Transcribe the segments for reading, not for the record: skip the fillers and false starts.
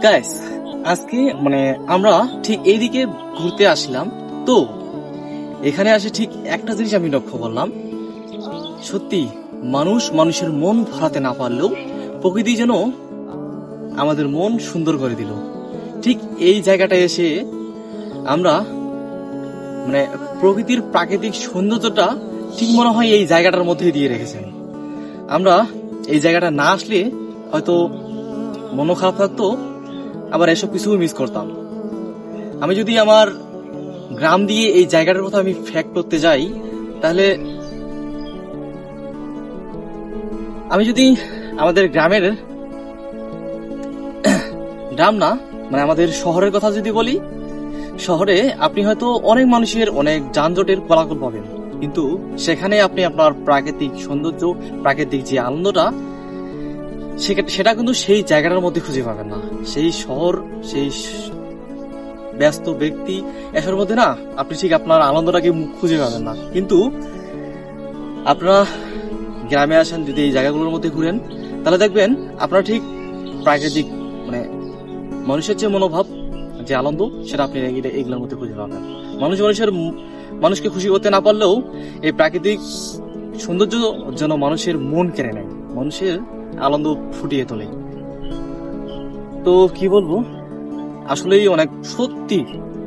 Guys, আজকে আমরা ঠিক এইদিকে ঘুরতে আসলাম। তো এখানে আসে ঠিক একটা জিনিস আমি লক্ষ্য করলাম, সত্যি মানুষের মন ভরাতে না পারলেও প্রকৃতি যেন আমাদের মন সুন্দর করে দিল। ঠিক এই জায়গাটায় এসে আমরা প্রকৃতির প্রাকৃতিক সৌন্দর্যটা ঠিক মনে হয় এই জায়গাটার মধ্যে দিয়ে রেখেছেন। আমরা এই জায়গাটা না আসলে হয়তো মনও খারাপ থাকতো, আবার এসব কিছু মিস করতাম। আমি যদি আমার গ্রাম দিয়ে এই জায়গাটার কথা আমি ফ্যাক্ট করতে যাই, তাহলে আমি যদি আমাদের গ্রামের গ্রাম না আমাদের শহরের কথা যদি বলি, শহরে আপনি হয়তো অনেক মানুষের অনেক যানজটের কোলাহল পাবেন, কিন্তু সেখানে আপনি আপনার প্রাকৃতিক সৌন্দর্য, প্রাকৃতিক যে আনন্দটা, সেটা কিন্তু সেই জায়গাটার মধ্যে খুঁজে পাবেন না। সেই শহর, সেই ব্যস্ত ব্যক্তি এসবের মধ্যে না আপনি ঠিক আপনার আনন্দটাকে খুঁজে পাবেন না। কিন্তু আপনারা গ্রামে আসেন, যদি এই জায়গাগুলোর মধ্যে ঘুরেন, তাহলে দেখবেন আপনারা ঠিক প্রাকৃতিক মানুষের যে মনোভাব, যে আনন্দ, সেটা আপনি এগুলোর মধ্যে খুঁজে পাবেন। মানুষকে খুশি করতে না পারলেও এই প্রাকৃতিক সৌন্দর্য যেন মানুষের মন কেড়ে নেয়, মানুষের আনন্দ ফুটিয়ে তোলে। তো কি বলবো, আসলেই সত্যি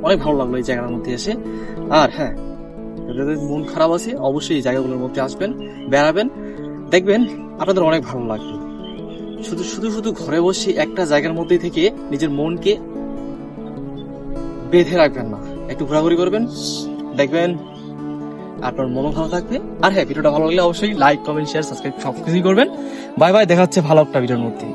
অনেক ভালো লাগলো এই জায়গার মধ্যে এসে। আর হ্যাঁ, যাদের মন খারাপ আছে অবশ্যই এই জায়গাগুলোর মধ্যে আসবেন, বেড়াবেন, দেখবেন আপনাদের অনেক ভালো লাগবে। শুধু ঘরে বসে একটা জায়গার মধ্যে থেকে নিজের মনকে বেঁধে রাখবেন না, একটু ঘোরাঘুরি করবেন, দেখবেন আপনার মনও ভালো থাকবে। আর হ্যাঁ, ভিডিওটা ভালো লাগলে অবশ্যই লাইক, কমেন্ট, শেয়ার, সাবস্ক্রাইব সবকিছুই করবেন। বাই বাই, দেখা হচ্ছে ভালো একটা ভিডিওর মধ্যে।